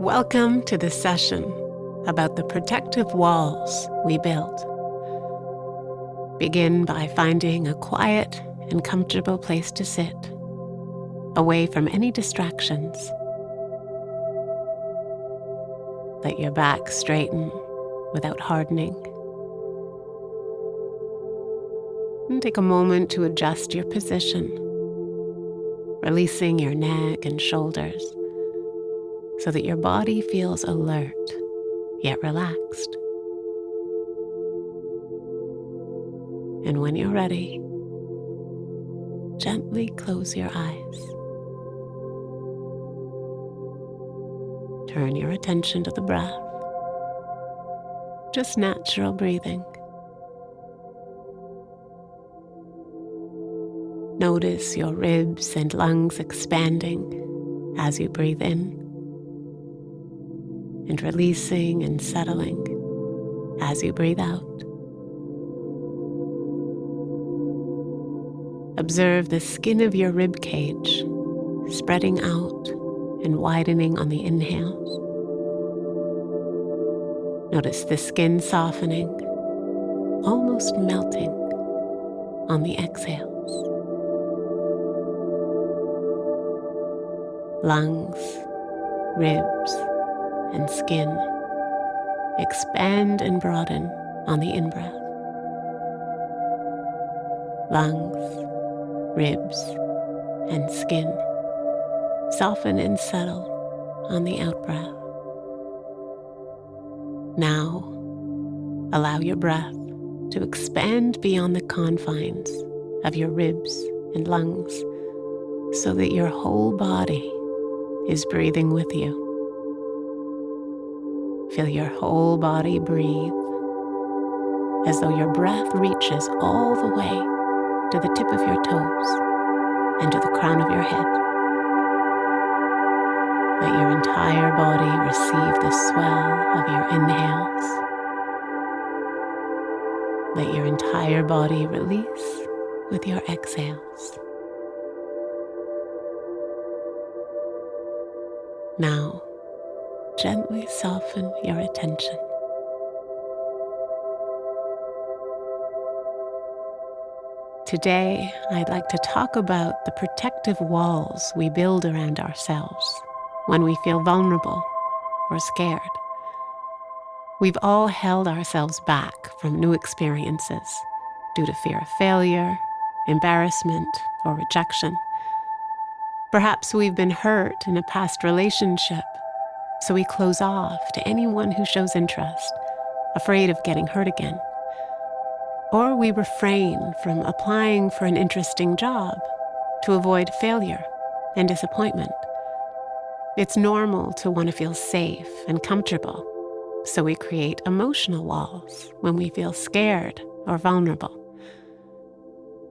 Welcome to the session about the protective walls we build. Begin by finding a quiet and comfortable place to sit, away from any distractions. Let your back straighten without hardening. And take a moment to adjust your position, releasing your neck and shoulders, so that your body feels alert, yet relaxed. And when you're ready, gently close your eyes. Turn your attention to the breath, just natural breathing. Notice your ribs and lungs expanding as you breathe in, and releasing and settling as you breathe out. Observe the skin of your rib cage spreading out and widening on the inhales. Notice the skin softening, almost melting on the exhales. Lungs, ribs, and skin expand and broaden on the in-breath. Lungs, ribs, and skin soften and settle on the out-breath. Now, allow your breath to expand beyond the confines of your ribs and lungs so that your whole body is breathing with you. Feel your whole body breathe as though your breath reaches all the way to the tip of your toes and to the crown of your head. Let your entire body receive the swell of your inhales. Let your entire body release with your exhales. Now, gently soften your attention. Today, I'd like to talk about the protective walls we build around ourselves when we feel vulnerable or scared. We've all held ourselves back from new experiences due to fear of failure, embarrassment, or rejection. Perhaps we've been hurt in a past relationship, so we close off to anyone who shows interest, afraid of getting hurt again. Or we refrain from applying for an interesting job to avoid failure and disappointment. It's normal to want to feel safe and comfortable, so we create emotional walls when we feel scared or vulnerable.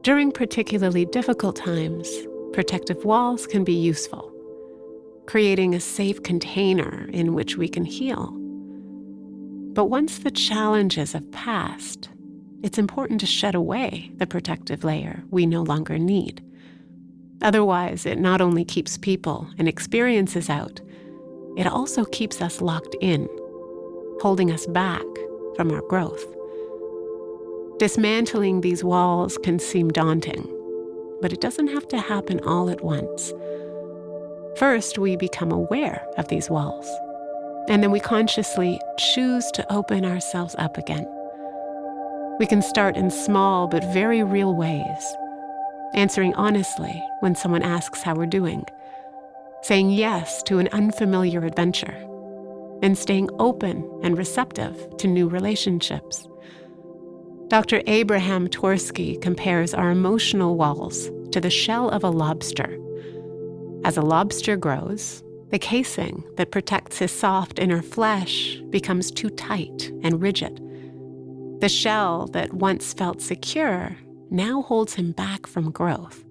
During particularly difficult times, protective walls can be useful, creating a safe container in which we can heal. But once the challenges have passed, it's important to shed away the protective layer we no longer need. Otherwise, it not only keeps people and experiences out, it also keeps us locked in, holding us back from our growth. Dismantling these walls can seem daunting, but it doesn't have to happen all at once. First, we become aware of these walls, and then we consciously choose to open ourselves up again. We can start in small but very real ways, answering honestly when someone asks how we're doing, saying yes to an unfamiliar adventure, and staying open and receptive to new relationships. Dr. Abraham Tversky compares our emotional walls to the shell of a lobster. As a lobster grows, the casing that protects his soft inner flesh becomes too tight and rigid. The shell that once felt secure now holds him back from growth.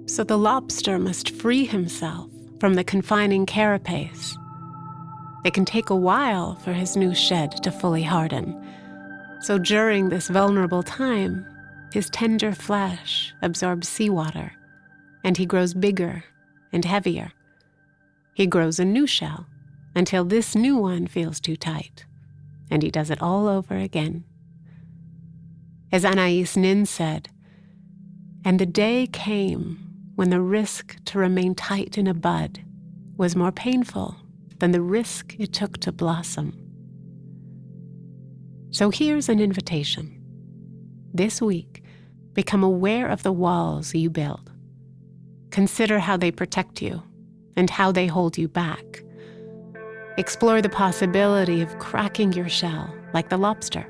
So the lobster must free himself from the confining carapace. It can take a while for his new shed to fully harden. So during this vulnerable time, his tender flesh absorbs seawater, and he grows bigger and heavier. He grows a new shell until this new one feels too tight, and he does it all over again. As Anais Nin said, "And the day came when the risk to remain tight in a bud was more painful than the risk it took to blossom." So here's an invitation. This week, become aware of the walls you build. Consider how they protect you and how they hold you back. Explore the possibility of cracking your shell like the lobster.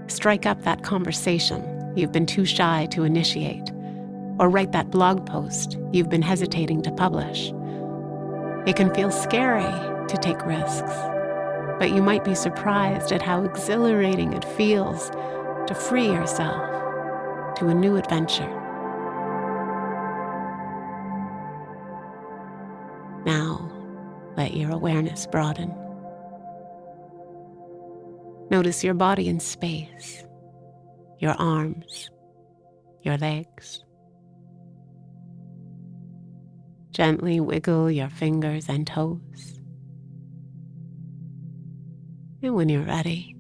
Strike up that conversation you've been too shy to initiate, or write that blog post you've been hesitating to publish. It can feel scary to take risks, but you might be surprised at how exhilarating it feels to free yourself to a new adventure. Now, let your awareness broaden. Notice your body in space, your arms, your legs. Gently wiggle your fingers and toes. And when you're ready,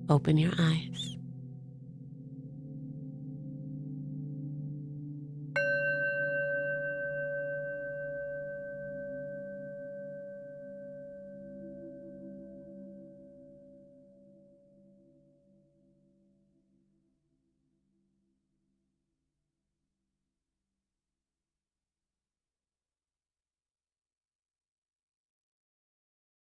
open your eyes.